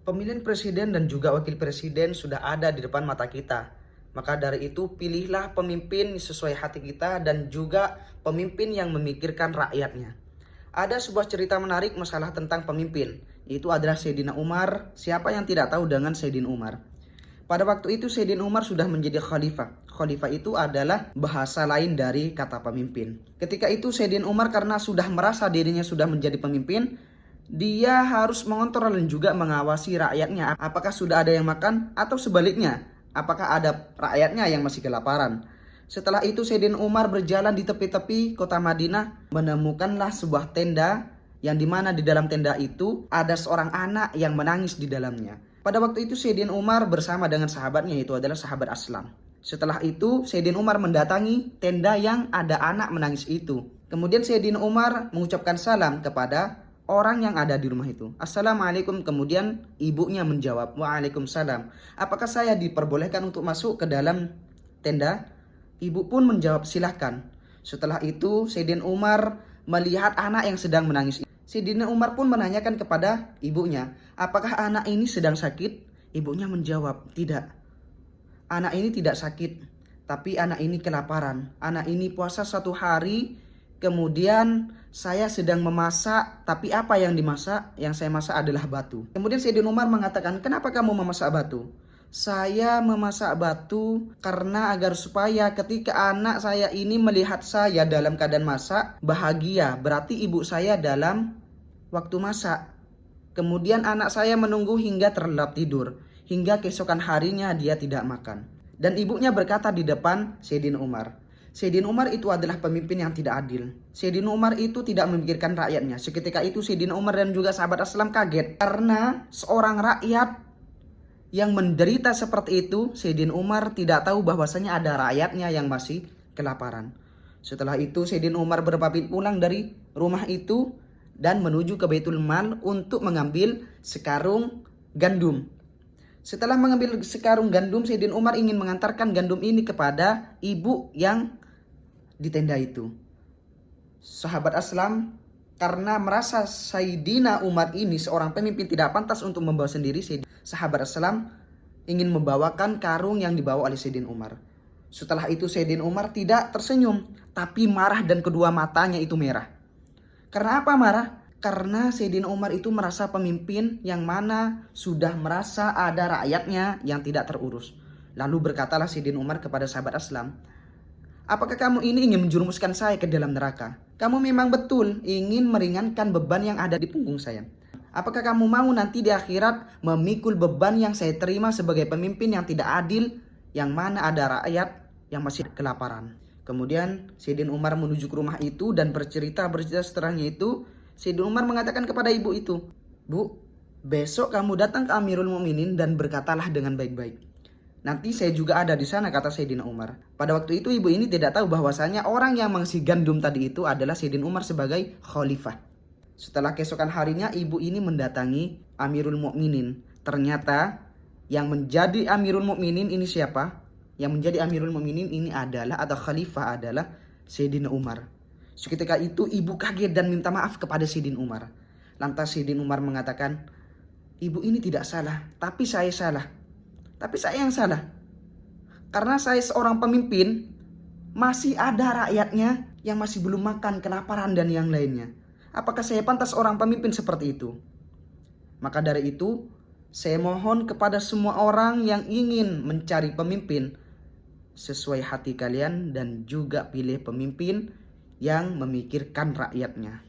Pemilihan presiden dan juga wakil presiden sudah ada di depan mata kita. Maka dari itu pilihlah pemimpin sesuai hati kita dan juga pemimpin yang memikirkan rakyatnya. Ada sebuah cerita menarik masalah tentang pemimpin. Itu adalah Sayyidina Umar. Siapa yang tidak tahu dengan Sayyidina Umar? Pada waktu itu Sayyidina Umar sudah menjadi khalifah. Khalifah itu adalah bahasa lain dari kata pemimpin. Ketika itu Sayyidina Umar karena sudah merasa dirinya sudah menjadi pemimpin, dia harus mengontrol dan juga mengawasi rakyatnya. Apakah sudah ada yang makan atau sebaliknya? Apakah ada rakyatnya yang masih kelaparan? Setelah itu Sayyidina Umar berjalan di tepi-tepi kota Madinah, menemukanlah sebuah tenda yang dimana di dalam tenda itu ada seorang anak yang menangis di dalamnya. Pada waktu itu Sayyidina Umar bersama dengan sahabatnya, itu adalah sahabat Aslam. Setelah itu Sayyidina Umar mendatangi tenda yang ada anak menangis itu. Kemudian Sayyidina Umar mengucapkan salam kepada orang yang ada di rumah itu. Assalamualaikum. Kemudian ibunya menjawab, Waalaikumsalam. Apakah saya diperbolehkan untuk masuk ke dalam tenda? Ibu pun menjawab, silahkan. Setelah itu Sayyidina Umar melihat anak yang sedang menangis. Sayyidina Umar pun menanyakan kepada ibunya, apakah anak ini sedang sakit? Ibunya menjawab, tidak. Anak ini tidak sakit, tapi anak ini kelaparan. Anak ini puasa 1 hari, kemudian saya sedang memasak, tapi apa yang dimasak? Yang saya masak adalah batu. Kemudian Sayyidina Umar mengatakan, kenapa kamu memasak batu? Saya memasak batu karena agar supaya ketika anak saya ini melihat saya dalam keadaan masak, bahagia. Berarti ibu saya dalam waktu masak. Kemudian anak saya menunggu hingga terlelap tidur. Hingga keesokan harinya dia tidak makan. Dan ibunya berkata di depan Sayyidina Umar, Sayyidina Umar itu adalah pemimpin yang tidak adil. Sayyidina Umar itu tidak memikirkan rakyatnya. Seketika itu Sayyidina Umar dan juga sahabat Aslam kaget. Karena seorang rakyat yang menderita seperti itu, Sayyidina Umar tidak tahu bahwasanya ada rakyatnya yang masih kelaparan. Setelah itu Sayyidina Umar berpamit pulang dari rumah itu dan menuju ke Baitul Mal untuk mengambil sekarung gandum. Setelah mengambil sekarung gandum, Sayyidina Umar ingin mengantarkan gandum ini kepada ibu yang di tenda itu. Sahabat Aslam karena merasa Sayyidina Umar ini seorang pemimpin tidak pantas untuk membawa sendiri, sahabat Aslam ingin membawakan karung yang dibawa oleh Sayyidina Umar. Setelah itu Sayyidina Umar tidak tersenyum, tapi marah dan kedua matanya itu merah. Karena apa marah? Karena Sayyidina Umar itu merasa pemimpin yang mana sudah merasa ada rakyatnya yang tidak terurus. Lalu berkatalah Sayyidina Umar kepada sahabat Aslam, apakah kamu ini ingin menjerumuskan saya ke dalam neraka? Kamu memang betul ingin meringankan beban yang ada di punggung saya. Apakah kamu mau nanti di akhirat memikul beban yang saya terima sebagai pemimpin yang tidak adil, yang mana ada rakyat yang masih kelaparan? Kemudian Sayyidina Umar menuju ke rumah itu dan bercerita setelahnya itu. Sayyidina Umar mengatakan kepada ibu itu, Bu, besok kamu datang ke Amirul Mukminin dan berkatalah dengan baik-baik. Nanti saya juga ada di sana, kata Sayyidina Umar. Pada waktu itu ibu ini tidak tahu bahwasanya orang yang mengisi gandum tadi itu adalah Sayyidina Umar sebagai khalifah. Setelah keesokan harinya ibu ini mendatangi Amirul Mukminin. Ternyata yang menjadi Amirul Mukminin ini siapa? Yang menjadi Amirul Mukminin ini adalah atau khalifah adalah Sayyidina Umar. Seketika itu ibu kaget dan minta maaf kepada Sayyidina Umar. Lantas Sayyidina Umar mengatakan, ibu ini tidak salah, tapi saya salah. Tapi saya yang salah. Karena saya seorang pemimpin, masih ada rakyatnya yang masih belum makan, kelaparan dan yang lainnya. Apakah saya pantas orang pemimpin seperti itu? Maka dari itu, saya mohon kepada semua orang yang ingin mencari pemimpin, sesuai hati kalian dan juga pilih pemimpin yang memikirkan rakyatnya.